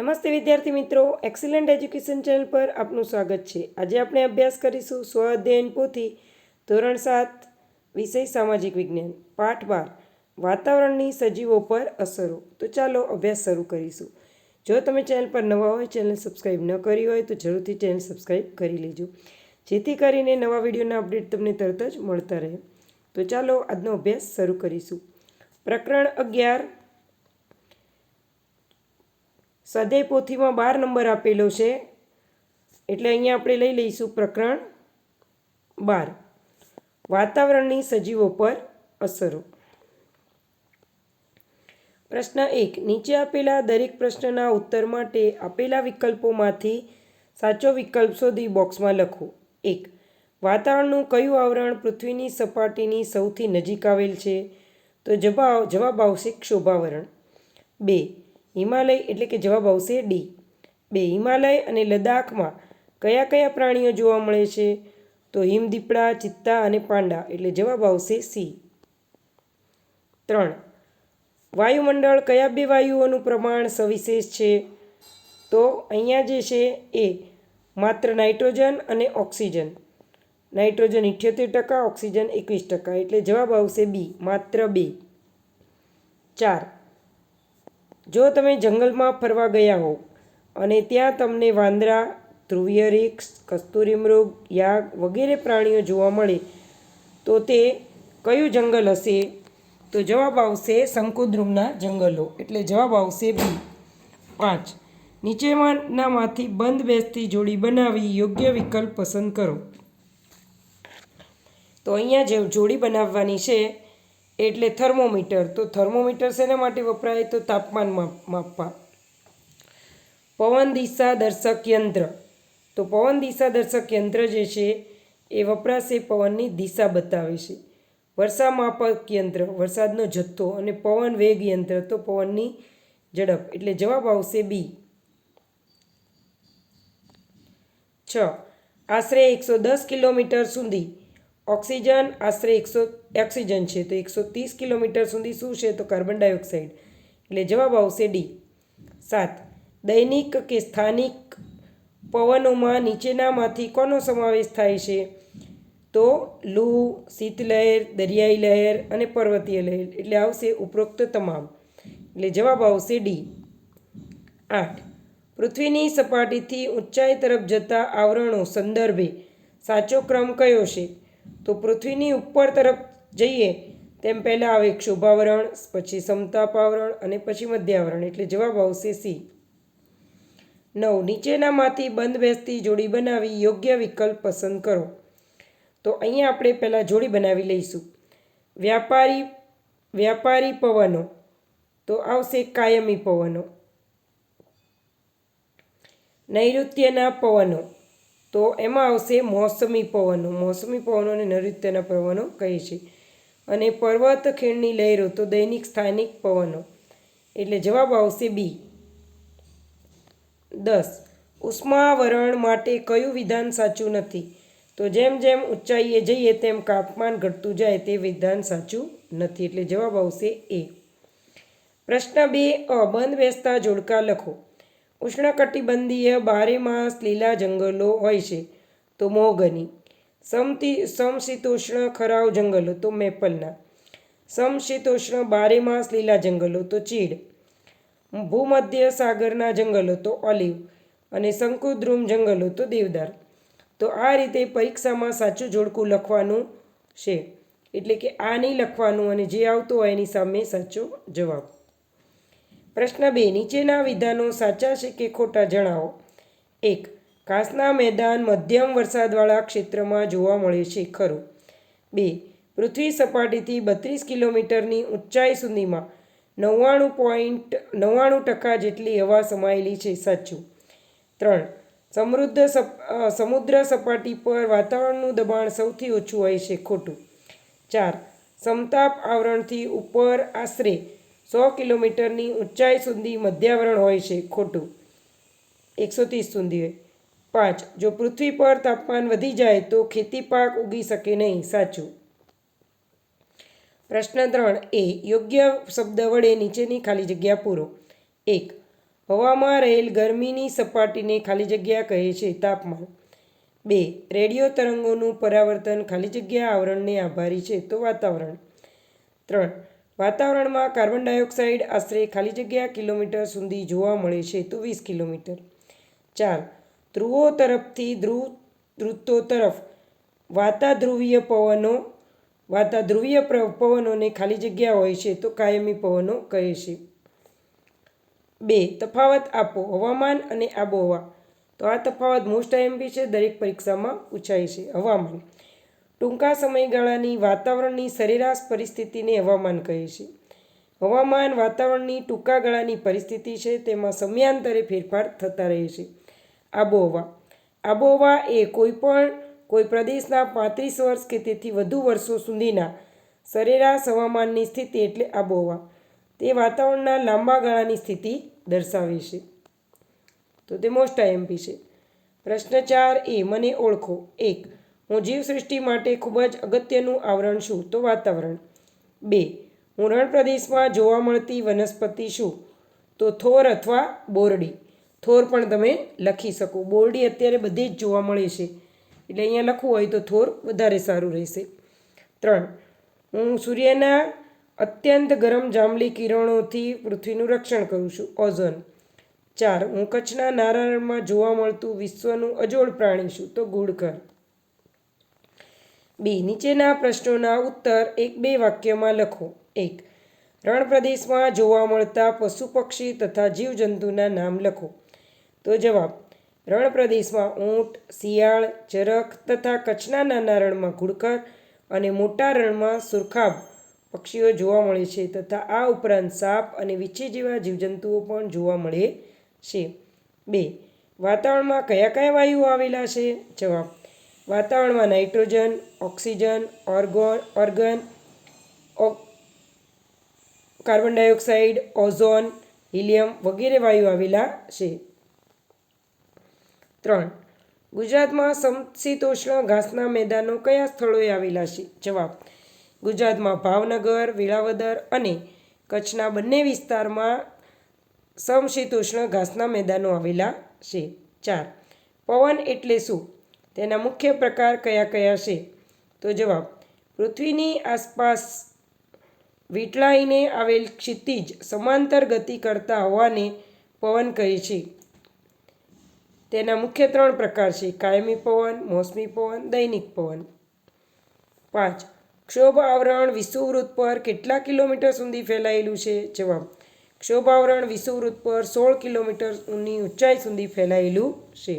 નમસ્તે વિદ્યાર્થી મિત્રો, એક્સિલન્ટ એજ્યુકેશન ચેનલ પર આપનું સ્વાગત છે। આજે આપણે અભ્યાસ કરીશું સ્વ અધ્યયન પોથી ધોરણ 7 વિષય સામાજિક વિજ્ઞાન પાઠ 12 વાતાવરણની સજીવો પર અસરો। તો ચાલો અભ્યાસ શરૂ કરીશું। જો તમે ચેનલ પર નવા હોય, ચેનલ સબસ્ક્રાઈબ ન કરી હોય તો જરૂરથી ચેનલ સબસ્ક્રાઈબ કરી લેજો, જેથી કરીને નવા વિડીયોના અપડેટ તમને તરત જ મળતા રહે। તો ચાલો આજનો અભ્યાસ શરૂ કરીશું। પ્રકરણ 11 સ્વાધ્યાય પોથીમાં 12 નંબર આપેલો છે, એટલે અહીંયા આપણે લઈ લઈશું પ્રકરણ 12 વાતાવરણની સજીવો પર અસરો। પ્રશ્ન 1, નીચે આપેલા દરેક પ્રશ્નના ઉત્તર માટે આપેલા વિકલ્પોમાંથી સાચો વિકલ્પ શોધી બોક્સમાં લખો। 1. વાતાવરણનું કયું આવરણ પૃથ્વીની સપાટીની સૌથી નજીક આવેલ છે? તો જવાબ આવશે ક્ષોભાવરણ। 2. હિમાલય એટલે કે જવાબ આવશે ડી। 2. હિમાલય અને લદ્દાખમાં કયા કયા પ્રાણીઓ જોવા મળે છે? તો હિમદીપડા, ચિત્તા અને પાંડા, એટલે જવાબ આવશે સી। 3. વાયુમંડળ કયા બે વાયુઓનું પ્રમાણ સવિશેષ છે? તો અહીંયા જે છે એ માત્ર નાઇટ્રોજન અને ઓક્સિજન। નાઇટ્રોજન 78%, ઓક્સિજન 21%, એટલે જવાબ આવશે બી, માત્ર 2। 4. જો તમે જંગલમાં ફરવા ગયા હો અને ત્યાં તમને વાંદરા, ધ્રુવીય રીંછ, કસ્તુરીમૃગ, યાક વગેરે પ્રાણીઓ જોવા મળે તો તે કયું જંગલ હશે? તો જવાબ આવશે શંકુદ્રુમના જંગલો, એટલે જવાબ આવશે બી। 5. નીચેનામાંથી બંધ બેસતી જોડી બનાવી યોગ્ય વિકલ્પ પસંદ કરો। તો અહીંયા જે જોડી બનાવવાની છે એટલે થર્મોમીટર। તો થર્મોમીટર શેના માટે વપરાય? તો તાપમાન માપવા। પવન દિશા દર્શક યંત્ર, તો પવન દિશા દર્શક યંત્ર જે છે એ વપરાશે પવનની દિશા બતાવે છે। વર્ષા માપક યંત્ર, વરસાદનો જથ્થો, અને પવન વેગ યંત્ર, તો પવનની ઝડપ, એટલે જવાબ આવશે બી। 6. આશરે 110 કિલોમીટર સુધી ઓક્સિજન ઓક્સિજન છે, તો 130 કિલોમીટર સુધી શું છે? તો કાર્બન ડાયોક્સાઇડ, એટલે જવાબ આવશે ડી। 7. દૈનિક કે સ્થાનિક પવનોમાં નીચેનામાંથી કોનો સમાવેશ થાય છે? તો લૂ, શીતલહેર, દરિયાઈ લહેર અને પર્વતીય લહેર, એટલે આવશે ઉપરોક્ત તમામ, એટલે જવાબ આવશે ડી। 8. પૃથ્વીની સપાટીથી ઊંચાઈ તરફ જતા આવરણો સંદર્ભે સાચો ક્રમ કયો છે? તો પૃથ્વીની ઉપર તરફ જઈએ તેમ પહેલાં આવે ક્ષોભાવરણ, પછી સમતાપ આવરણ અને પછી મધ્યાવરણ, એટલે જવાબ આવશે સી। 9. નીચેનામાંથી બંધ બેસતી જોડી બનાવી યોગ્ય વિકલ્પ પસંદ કરો। તો અહીંયા આપણે પહેલાં જોડી બનાવી લઈશું। વ્યાપારી પવનો, તો આવશે કાયમી પવનો। નૈઋત્યના પવનો, તો એમાં આવશે મોસમી પવનો। મોસમી પવનોને નૈઋત્યના પવનો કહે છે। અને પર્વત ખીણની લહેરો, તો દૈનિક સ્થાનિક પવનો, એટલે જવાબ આવશે બી। 10. ઉષ્માવરણ માટે કયું વિધાન સાચું નથી? તો જેમ જેમ ઊંચાઈએ જઈએ તેમ તાપમાન ઘટતું જાય તે વિધાન સાચું નથી, એટલે જવાબ આવશે એ। પ્રશ્ન 2 બંધ બેસતા જોડકા લખો। ઉષ્ણકટિબંધીય બારેમાસ લીલા જંગલો હોય છે, તો મહોગની। સમશીતોષ્ણ ખરાવ જંગલો, તો મેપલના। સમશીતોષ્ણ બારેમાસ લીલા જંગલો, તો ચીડ। ભૂમધ્ય સાગરના જંગલો, તો ઓલિવ। અને શંકુદ્રુમ જંગલો, તો દેવદાર। તો આ રીતે પરીક્ષામાં સાચું જોડકું લખવાનું છે, એટલે કે આ નહીં લખવાનું અને જે આવતું હોય એની સામે સાચો જવાબ। પ્રશ્ન 2, નીચેના વિધાનો સાચા છે કે ખોટા જણાવો। 1. ઘાસના મેદાન મધ્યમ વરસાદવાળા ક્ષેત્રમાં જોવા મળે છે, ખરું। 2. પૃથ્વી સપાટીથી 32 કિલોમીટરની ઊંચાઈ સુધીમાં 99.99% જેટલી હવા સમાયેલી છે, સાચું। 3. સમુદ્ર સપાટી પર વાતાવરણનું દબાણ સૌથી ઓછું હોય છે, ખોટું। 4. સમતાપ આવરણથી ઉપર આશરે 100 કિલોમીટરની ઊંચાઈ સુધી મધ્યાવરણ હોય છે, ખોટું। 130 સુધી હોય। 5. જો પૃથ્વી પર તાપમાન વધી જાય તો ખેતી પાક ઉગી શકે નહીં, સાચું। પ્રશ્ન 3 યોગ્ય શબ્દ વડે નીચેની ખાલી જગ્યા પૂરો। 1. હવામાં રહેલ ગરમીની સપાટીને ખાલી જગ્યા કહે છે. તાપમાન. 2. રેડિયો તરંગોનું પરાવર્તન ખાલી જગ્યા આવરણને આભારી છે, તો વાતાવરણ. 3. વાતાવરણમાં કાર્બન ડાયોક્સાઇડ આશરે ખાલી જગ્યા કિલોમીટર સુધી જોવા મળે છે, તો 20 કિલોમીટર. 4. ધ્રુવો તરફથી ધ્રુતો તરફ વાતા ધ્રુવીય પવનોને ખાલી જગ્યા હોય છે, તો કાયમી પવનો કહે છે. 2. તફાવત આપો. હવામાન અને આબોહવા. તો આ તફાવત મોસ્ટ આઈએમપી છે, દરેક પરીક્ષામાં પૂછાય છે. હવામાન. ટૂંકા સમયગાળાની વાતાવરણની સરેરાશ પરિસ્થિતિને હવામાન કહે છે. હવામાન વાતાવરણની ટૂંકા ગાળાની પરિસ્થિતિ છે, તેમાં સમયાંતરે ફેરફાર થતા રહે છે. આબોહવા. આબોહવા એ કોઈ પ્રદેશના 35 વર્ષ કે તેથી વધુ વર્ષો સુધીના સરેરાશ હવામાનની સ્થિતિ એટલે આબોહવા. તે વાતાવરણના લાંબા ગાળાની સ્થિતિ દર્શાવે છે. તો તે મોસ્ટ આઈએમપી છે. પ્રશ્ન 4 મને ઓળખો. 1. હું જીવસૃષ્ટિ માટે ખૂબ જ અગત્યનું આવરણ છું, તો વાતાવરણ. 2. હું રણ પ્રદેશમાં જોવા મળતી વનસ્પતિ છું, તો થોર અથવા બોરડી. થોર પણ તમે લખી શકો. બોરડી અત્યારે બધી જ જોવા મળે છે, એટલે અહીંયા લખવું હોય તો થોર વધારે સારું રહેશે. 3. હું સૂર્યના અત્યંત ગરમ જાંબલી કિરણોથી પૃથ્વીનું રક્ષણ કરું છું, ઓઝોન. 4. હું કચ્છના નાના રણમાં જોવા મળતું વિશ્વનું અજોડ પ્રાણી છું, તો ઘુડખર. બી. નીચેના પ્રશ્નોના ઉત્તર 1-2 વાક્યમાં લખો. 1. રણ પ્રદેશમાં જોવા મળતા પશુ પક્ષી તથા જીવજંતુના નામ લખો. તો જવાબ: રણ પ્રદેશમાં ઊંટ, શિયાળ, ચરક તથા કચ્છના નાના રણમાં ઘુડખર અને મોટા રણમાં સુરખાબ પક્ષીઓ જોવા મળે છે, તથા આ ઉપરાંત સાપ અને વીંછી જેવા જીવજંતુઓ પણ જોવા મળે છે. 2. વાતાવરણમાં કયા કયા વાયુઓ આવેલા છે? જવાબ: વાતાવરણમાં nitrogen, oxygen, organ, carbon dioxide, ozone, helium વગેરે વાયુ આવેલા છે. 3. ગુજરાતમાં સમશીતોષ્ણ ઘાસના મેદાનો કયા સ્થળોએ આવેલા છે? જવાબ: ગુજરાતમાં ભાવનગર, વેળાવદર અને કચ્છના બંને વિસ્તારમાં સમશીતોષ્ણ ઘાસના મેદાનો આવેલા છે. 4. પવન એટલે શું? તેના મુખ્ય પ્રકાર કયા કયા છે? તો જવાબ: પૃથ્વીની આસપાસ વીંટળાઈને આવેલ ક્ષિતિજ સમાંતર ગતિ કરતા હવાને પવન કહે છે. તેના મુખ્ય 3 પ્રકાર છે: કાયમી પવન, મોસમી પવન, દૈનિક પવન. 5. ક્ષોભ આવરણ વિષુવવૃત્ત પર કેટલા કિલોમીટર સુધી ફેલાયેલું છે? જવાબ: ક્ષોભ આવરણ વિષુવવૃત્ત પર 16 કિલોમીટરની ઊંચાઈ સુધી ફેલાયેલું છે.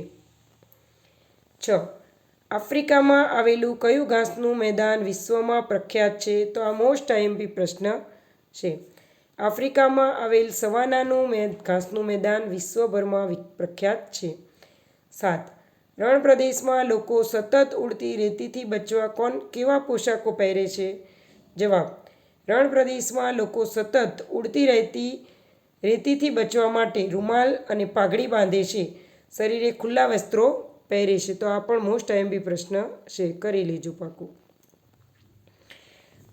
6. આફ્રિકામાં આવેલું કયું ઘાસનું મેદાન વિશ્વમાં પ્રખ્યાત છે? તો આ મોસ્ટ આઈએમપી પ્રશ્ન છે. આફ્રિકામાં આવેલ સવાનાનું ઘાસનું મેદાન વિશ્વભરમાં પ્રખ્યાત છે. 7. રણ પ્રદેશમાં લોકો સતત ઉડતી રેતીથી બચવા કેવા પોશાકો પહેરે છે? જવાબ: રણ પ્રદેશમાં લોકો સતત ઉડતી રેતીથી બચવા માટે રૂમાલ અને પાઘડી બાંધે છે, શરીરે ખુલ્લા વસ્ત્રો પહેરે છે. તો આ પણ મોસ્ટ આઈએમપી પ્રશ્ન છે, કરી લેજો પાકું.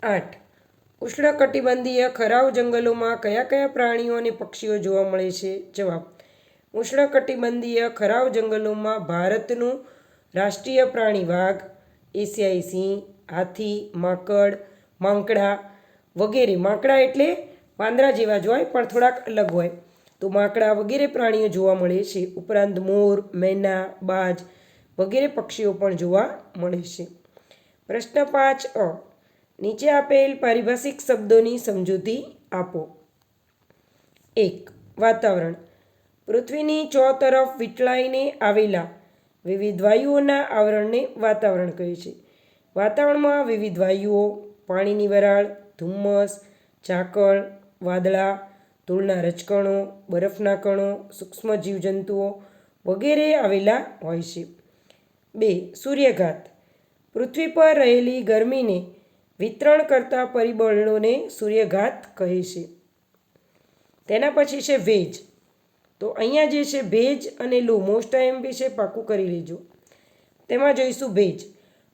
8. ઉષ્ણકટિબંધીય ખરાઉ જંગલોમાં કયા કયા પ્રાણીઓ અને પક્ષીઓ જોવા મળે છે? જવાબ: ઉષ્ણકટિબંધીય ખરાઉ જંગલોમાં ભારતનું રાષ્ટ્રીય પ્રાણી વાઘ, એશિયાઈ સિંહ, હાથી, માંકડ, માંકડા વગેરે. માંકડા એટલે વાંદરા જેવા જ હોય પણ થોડાક અલગ હોય, તો માંકડા વગેરે પ્રાણીઓ જોવા મળે છે. ઉપરાંત મોર, મેના, બાજ વગેરે પક્ષીઓ પણ જોવા મળે છે. પ્રશ્ન 5 નીચે આપેલ પારિભાષિક શબ્દોની સમજૂતી આપો. 1. વાતાવરણ. પૃથ્વીની ચોતરફ વીંટળાઈને આવેલા વિવિધ વાયુઓના આવરણને વાતાવરણ કહે છે. વાતાવરણમાં વિવિધ વાયુઓ, પાણીની વરાળ, ધુમ્મસ, ઝાકળ, વાદળા, ધૂળના રજકણો, બરફના કણો, સૂક્ષ્મ જીવજંતુઓ વગેરે આવેલા હોય છે. 2. સૂર્યઘાત. પૃથ્વી પર રહેલી ગરમીને વિતરણ કરતા પરિબળોને સૂર્યઘાત કહે છે. તેના પછી છે ભેજ. તો અહીંયા જે છે ભેજ અને લૂ મોસ્ટ આઈએમપી છે, પાકું કરી લેજો. તેમાં જોઈશું ભેજ.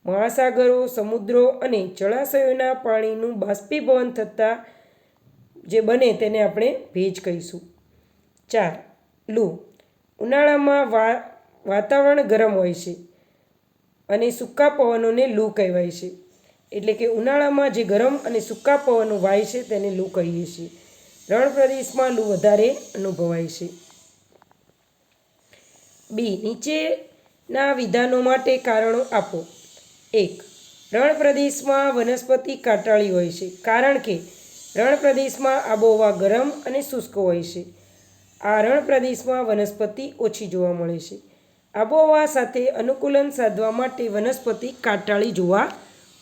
મહાસાગરો, સમુદ્રો અને જળાશયોના પાણીનું બાષ્પીભવન થતાં જે બને તેને આપણે ભેજ કહીશું. 4. લૂ. ઉનાળામાં વાતાવરણ ગરમ હોય છે અને સૂકા પવનોને લૂ કહેવાય છે. એટલે કે ઉનાળામાં જે ગરમ અને સૂકા પવનો વાય છે તેને લૂ કહીએ છીએ. રણ પ્રદેશમાં લૂ વધારે અનુભવાય છે. બી. નીચેના વિધાનો માટે કારણો આપો. 1. રણ પ્રદેશમાં વનસ્પતિ કાંટાળી હોય છે કારણ કે રણ પ્રદેશમાં આબોહવા ગરમ અને શુષ્ક હોય છે. આ રણ પ્રદેશમાં વનસ્પતિ ઓછી જોવા મળે છે. આબોહવા સાથે અનુકૂલન સાધવા માટે વનસ્પતિ કાંટાળી જોવા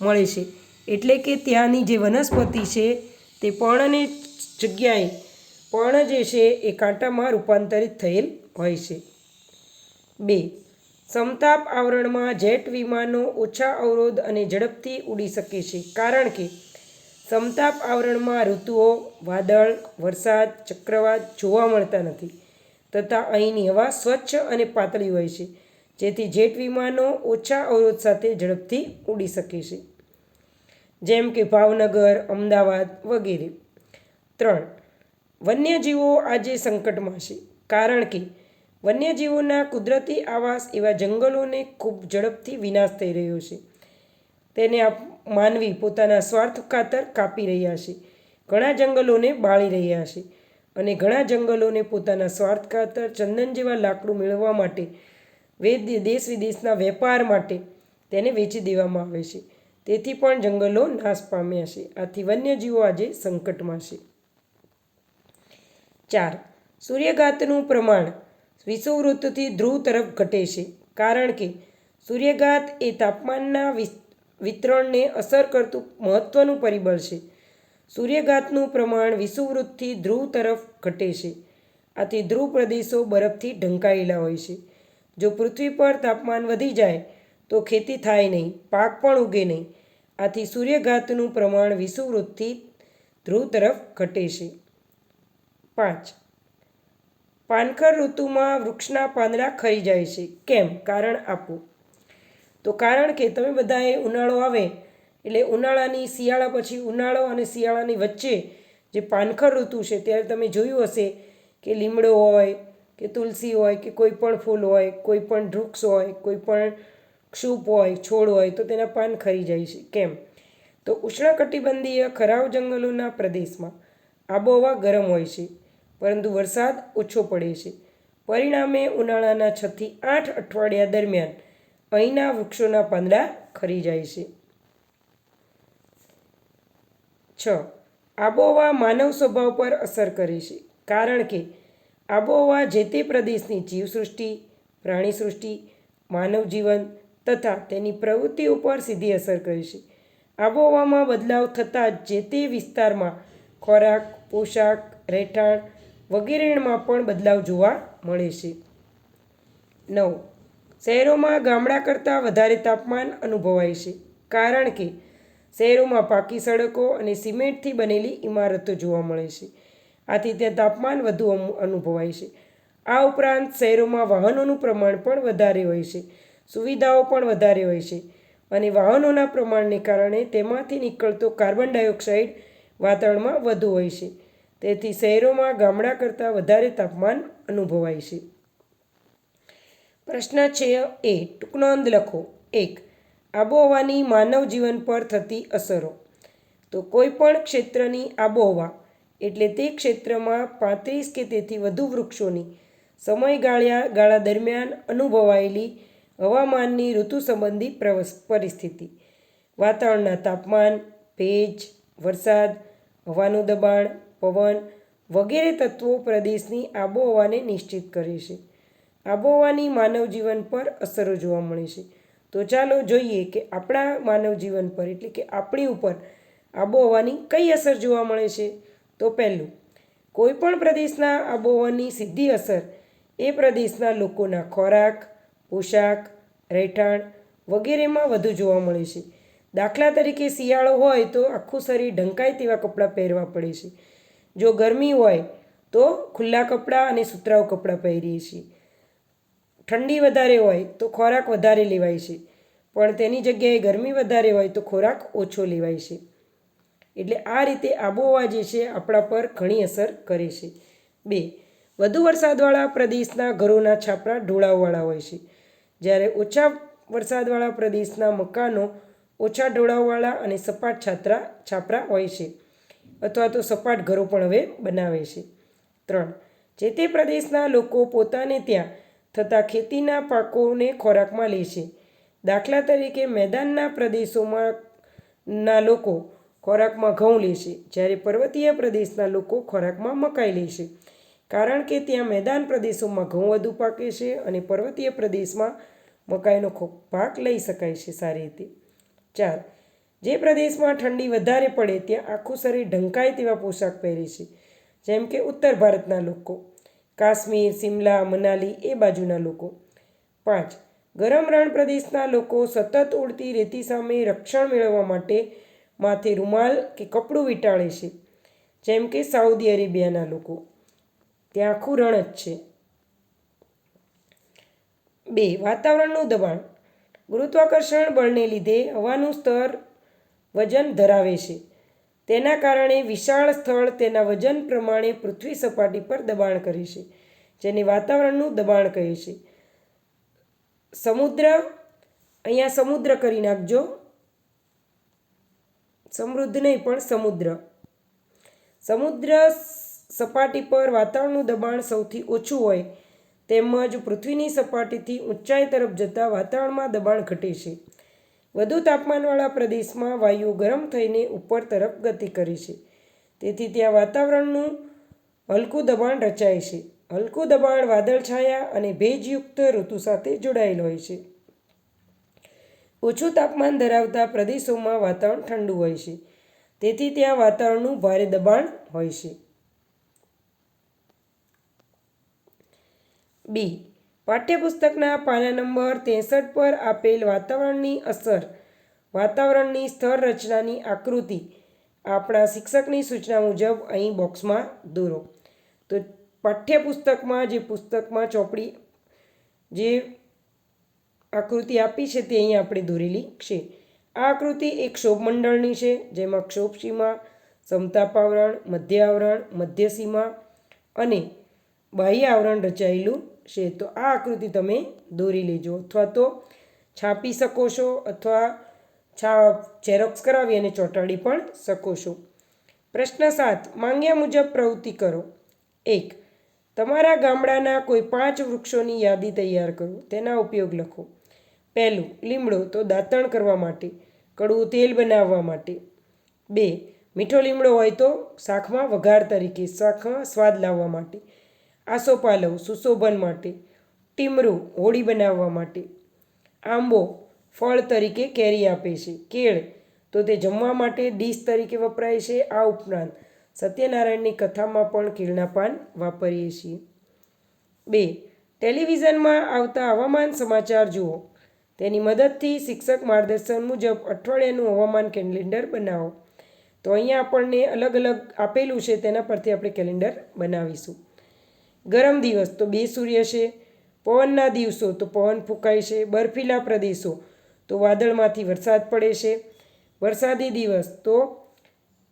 મળે છે. એટલે કે ત્યાંની જે વનસ્પતિ છે તે પર્ણની જગ્યાએ પર્ણ જે છે એ કાંટામાં રૂપાંતરિત થયેલ હોય છે. 2. સમતાપ આવરણમાં જેટ વિમાનો ઓછા અવરોધ અને ઝડપથી ઉડી શકે છે કારણ કે સમતાપ આવરણમાં ઋતુઓ, વાદળ, વરસાદ, ચક્રવાત જોવા મળતા નથી તથા અહીંની હવા સ્વચ્છ અને પાતળી હોય છે, જેથી જેટ વિમાનો ઓછા અવરોધ સાથે ઝડપથી ઉડી શકે છે, જેમ કે ભાવનગર, અમદાવાદ વગેરે. 3. વન્યજીવો આજે સંકટમાં છે કારણ કે વન્યજીવોના કુદરતી આવાસ એવા જંગલોને ખૂબ ઝડપથી વિનાશ થઈ રહ્યો છે. તેને માનવી પોતાના સ્વાર્થ ખાતર કાપી રહ્યા છે. ઘણા જંગલોને બાળી રહ્યા છે અને ઘણા જંગલોને પોતાના સ્વાર્થ ખાતર ચંદન જેવા લાકડું મેળવવા માટે દેશ વિદેશના વેપાર માટે તેને વેચી દેવામાં આવે છે. તેથી પણ જંગલો નાશ પામ્યા છે. આથી વન્યજીવો આજે સંકટમાં છે. 4. સૂર્યઘાતનું પ્રમાણ વિષુવવૃત્તથી ધ્રુવ તરફ ઘટે છે કારણ કે સૂર્યઘાત એ તાપમાનના વિતરણને અસર કરતું મહત્ત્વનું પરિબળ છે. સૂર્યઘાતનું પ્રમાણ વિષુવવૃત્તથી ધ્રુવ તરફ ઘટે છે. આથી ધ્રુવ પ્રદેશો બરફથી ઢંકાયેલા હોય છે. જો પૃથ્વી પર તાપમાન વધી જાય તો ખેતી થાય નહીં, પાક પણ ઉગે નહીં. આથી સૂર્યઘાતનું પ્રમાણ વિષુવવૃત્તથી ધ્રુવ તરફ ઘટે છે. 5. પાનખર ઋતુમાં વૃક્ષના પાંદડા ખરી જાય છે. કેમ? કારણ આપો. તો કારણ કે તમે બધાએ ઉનાળો આવે એટલે શિયાળા પછી ઉનાળો અને શિયાળાની વચ્ચે જે પાનખર ઋતુ છે ત્યારે તમે જોયું હશે કે લીમડો હોય કે તુલસી હોય કે કોઈ પણ ફૂલ હોય, કોઈ પણ વૃક્ષ હોય, કોઈ પણ ક્ષુપ હોય, છોડ હોય તો તેના પાન ખરી જાય છે. કેમ? તો ઉષ્ણકટિબંધીય ખરાવ જંગલોના પ્રદેશમાં આબોહવા ગરમ હોય છે પરંતુ વરસાદ ઓછો પડે છે. પરિણામે ઉનાળાના 6 થી 8 અઠવાડિયા દરમિયાન અહીંના વૃક્ષોના પાંદડા ખરી જાય છે. 6. આબોહવા માનવ સ્વભાવ પર અસર કરે છે કારણ કે આબોહવા જે તે પ્રદેશની જીવસૃષ્ટિ, પ્રાણીસૃષ્ટિ, માનવ જીવન તથા તેની પ્રવૃત્તિ ઉપર સીધી અસર કરે છે. આબોહવામાં બદલાવ થતાં જે તે વિસ્તારમાં ખોરાક, પોશાક, રહેઠાણ વગેરેમાં પણ બદલાવ જોવા મળે છે. 9. શહેરોમાં ગામડા કરતાં વધારે તાપમાન અનુભવાય છે કારણ કે શહેરોમાં પાકી સડકો અને સિમેન્ટથી બનેલી ઇમારતો જોવા મળે છે. આથી ત્યાં તાપમાન વધુ અનુભવાય છે. આ ઉપરાંત શહેરોમાં વાહનોનું પ્રમાણ પણ વધારે હોય છે, સુવિધાઓ પણ વધારે હોય છે અને વાહનોના પ્રમાણને કારણે તેમાંથી નીકળતો કાર્બન ડાયોક્સાઇડ વાતાવરણમાં વધુ હોય છે. તેથી શહેરોમાં ગામડા કરતાં વધારે તાપમાન અનુભવાય છે. પ્રશ્ન 6A. ટૂંકનોંધ લખો. 1. આબોહવાની માનવ જીવન પર થતી અસરો. તો કોઈપણ ક્ષેત્રની આબોહવા એટલે તે ક્ષેત્રમાં 35 કે તેથી વધુ વૃક્ષોની સમયગાળા દરમિયાન અનુભવાયેલી હવામાનની ઋતુ સંબંધી પરિસ્થિતિ, વાતાવરણના તાપમાન, ભેજ, વરસાદ, હવાનું દબાણ, પવન વગેરે તત્વો પ્રદેશની આબોહવાને નિશ્ચિત કરે છે. આબોહવાની માનવ જીવન પર અસરો જોવા મળે છે. તો ચાલો જોઈએ કે આપણા માનવ જીવન પર એટલે કે આપણી ઉપર આબોહવાની કઈ અસર જોવા મળે છે. તો પહેલું, કોઈપણ પ્રદેશના આબોહવાની સીધી અસર એ પ્રદેશના લોકોના ખોરાક, પોશાક, રહેઠાણ વગેરેમાં વધુ જોવા મળે છે. દાખલા તરીકે શિયાળો હોય તો આખું શરીર ઢંકાય તેવા કપડાં પહેરવા પડે છે. જો ગરમી હોય તો ખુલ્લા કપડાં અને સુતરાઉ કપડાં પહેરીએ છીએ. ઠંડી વધારે હોય તો ખોરાક વધારે લેવાય છે, પણ તેની જગ્યાએ ગરમી વધારે હોય તો ખોરાક ઓછો લેવાય છે. એટલે આ રીતે આબોહવા જે છે આપણા પર ઘણી અસર કરે છે. 2. વધુ વરસાદવાળા પ્રદેશના ઘરોના છાપરા ઢોળાવવાળા હોય છે, જ્યારે ઓછા વરસાદવાળા પ્રદેશના મકાનો ઓછા ઢોળાવવાળા અને સપાટ છાપરા હોય છે, અથવા તો સપાટ ઘરો પણ હવે બનાવે છે. 3. જે તે પ્રદેશના લોકો પોતાને ત્યાં થતા ખેતીના પાકોને ખોરાકમાં લે છે. દાખલા તરીકે મેદાનના પ્રદેશોમાં ના લોકો ખોરાકમાં ઘઉં લે છે, જ્યારે પર્વતીય પ્રદેશના લોકો ખોરાકમાં મકાઈ લે છે, કારણ કે ત્યાં મેદાન પ્રદેશોમાં ઘઉં વધુ પાકે છે અને પર્વતીય પ્રદેશમાં મકાઈનો પાક લઈ શકાય છે સારી રીતે. 4. જે પ્રદેશમાં ઠંડી વધારે પડે ત્યાં આખું શરીર ઢંકાય તેવા પોશાક પહેરે છે, જેમ કે ઉત્તર ભારતના લોકો, કાશ્મીર, શિમલા, મનાલી એ બાજુના લોકો. 5. ગરમ રણ પ્રદેશના લોકો સતત ઉડતી રેતી સામે રક્ષણ મેળવવા માટે માથે રૂમાલ કે કપડું વીંટાળે છે, જેમ કે સાઉદી અરેબિયાના લોકો, ત્યાં આખું રણ જ છે. 2. વાતાવરણનું દબાણ. ગુરુત્વાકર્ષણ બળને લીધે હવાનું સ્તર વજન ધરાવે છે. તેના કારણે વિશાળ સ્થળ તેના વજન પ્રમાણે પૃથ્વી સપાટી પર દબાણ કરે છે, જેને વાતાવરણનું દબાણ કહે છે. સમુદ્ર, અહીંયા સમુદ્ર કરી નાખજો, સમૃદ્ધ નહીં પણ સમુદ્ર. સમુદ્ર સપાટી પર વાતાવરણનું દબાણ સૌથી ઓછું હોય, તેમજ પૃથ્વીની સપાટીથી ઊંચાઈ તરફ જતાં વાતાવરણમાં દબાણ ઘટે છે. વધુ તાપમાનવાળા પ્રદેશમાં વાયુઓ ગરમ થઈને ઉપર તરફ ગતિ કરે છે, તેથી ત્યાં વાતાવરણનું હલકું દબાણ રચાય છે. હલકું દબાણ વાદળછાયા અને ભેજયુક્ત ઋતુ સાથે જોડાયેલ હોય છે. ઓછું તાપમાન ધરાવતા પ્રદેશોમાં વાતાવરણ ઠંડુ હોય છે, તેથી ત્યાં વાતાવરણનું ભારે દબાણ હોય છે. બી. પાઠ્યપુસ્તકના પાના નંબર 63 પર આપેલ વાતાવરણની અસર વાતાવરણની સ્તર રચનાની આકૃતિ આપણા શિક્ષકની સૂચના મુજબ અહીં બોક્સમાં દોરો. તો પાઠ્યપુસ્તકમાં જે પુસ્તકમાં ચોપડી જે આકૃતિ આપી છે તે અહીં આપણે દોરેલી છે. આ આકૃતિ એક ક્ષોભમંડળની છે, જેમાં ક્ષોભસીમા, સમતાપાવરણ, મધ્ય આવરણ, મધ્યસીમા અને બાહ્ય આવરણ રચાયેલું છે. તો આ આકૃતિ તમે દોરી લેજો, અથવા તો છાપી શકો છો, અથવા ઝેરોક્સ કરાવી અને ચોંટાડી પણ શકો છો. પ્રશ્ન 7. માંગ્યા મુજબ પ્રવૃત્તિ કરો. 1. તમારા ગામડાના કોઈ 5 વૃક્ષોની યાદી તૈયાર કરો. તેના ઉપયોગ લખો. 1. લીમડો, તો દાંતણ કરવા માટે, કડવું તેલ બનાવવા માટે. 2. મીઠો લીમડો હોય તો શાકમાં વઘાર તરીકે, શાકમાં સ્વાદ લાવવા માટે. આસોપાલવ, સુશોભન માટે. ટીમરું, હોળી બનાવવા માટે. આંબો, ફળ તરીકે કેરી આપે છે. કેળ, તો તે જમવા માટે ડીશ તરીકે વપરાય છે. આ ઉપરાંત સત્યનારાયણની કથામાં પણ કેળના પાન વાપરીએ છીએ. 2. ટેલિવિઝનમાં આવતા હવામાન સમાચાર જુઓ. તેની મદદથી શિક્ષક માર્ગદર્શન મુજબ અઠવાડિયાનું હવામાન કેલેન્ડર બનાવો. તો અહીંયા આપણને અલગ અલગ આપેલું છે, તેના પરથી આપણે કેલેન્ડર બનાવીશું. ગરમ દિવસ, તો 2 સૂર્ય છે. પવનના દિવસો, તો પવન ફૂંકાય છે. બર્ફીલા પ્રદેશો, તો વાદળમાંથી વરસાદ પડે છે. વરસાદી દિવસ, તો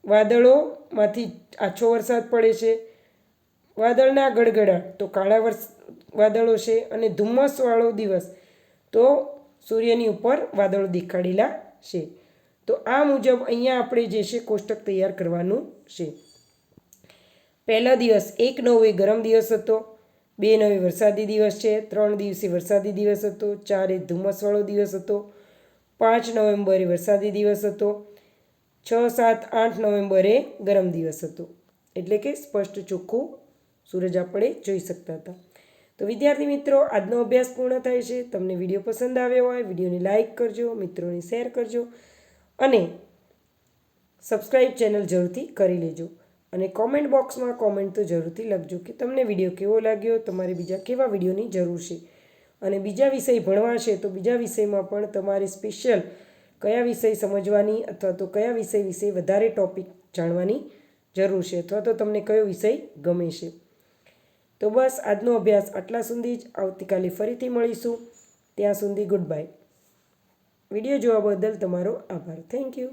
વાદળોમાંથી આછો વરસાદ પડે છે. વાદળના ગડગડાટ, તો કાળા વાદળો છે. અને ધુમ્મસવાળો દિવસ, તો સૂર્યની ઉપર વાદળો દેખાડેલા છે. તો આ મુજબ અહીંયા આપણે જે છે કોષ્ટક તૈયાર કરવાનું છે. પહેલા દિવસ 1 9 એ ગરમ દિવસ હતો. 2 9 વરસાદી દિવસ છે. 3 દિવસે વરસાદી દિવસ હતો. 4 ધુમ્મસવાળો દિવસ હતો. 5 નવેમ્બરે વરસાદી દિવસ હતો. 6 7 8 નવેમ્બરે ગરમ દિવસ હતો. એટલે કે સ્પષ્ટ ચોખ્ખું સૂરજ આપણે જોઈ શકતા હતા. તો વિદ્યાર્થી મિત્રો, આજનો અભ્યાસ પૂર્ણ થાય છે. તમને વિડીયો પસંદ આવ્યો હોય, વિડીયોને લાઇક કરજો, મિત્રોને શેર કરજો અને સબસ્ક્રાઈબ ચેનલ જરૂરથી કરી લેજો. અને કોમેન્ટ બોક્સમાં કોમેન્ટ તો જરૂરથી લખજો કે તમને વિડીયો કેવો લાગ્યો, તમારે બીજા કેવા વિડીયોની જરૂર છે. અને બીજા વિષય ભણવા છે તો બીજા વિષયમાં પણ તમારે સ્પેશિયલ કયા વિષય સમજવાની અથવા તો કયા વિષય વિશે વધારે ટૉપિક જાણવાની જરૂર છે, અથવા તો તમને કયો વિષય ગમે છે. તો બસ આજનો અભ્યાસ આટલા સુધી જ. આવતીકાલે ફરીથી મળીશું. ત્યાં સુધી ગુડ બાય. વિડીયો જોવા બદલ તમારો આભાર. Thank you.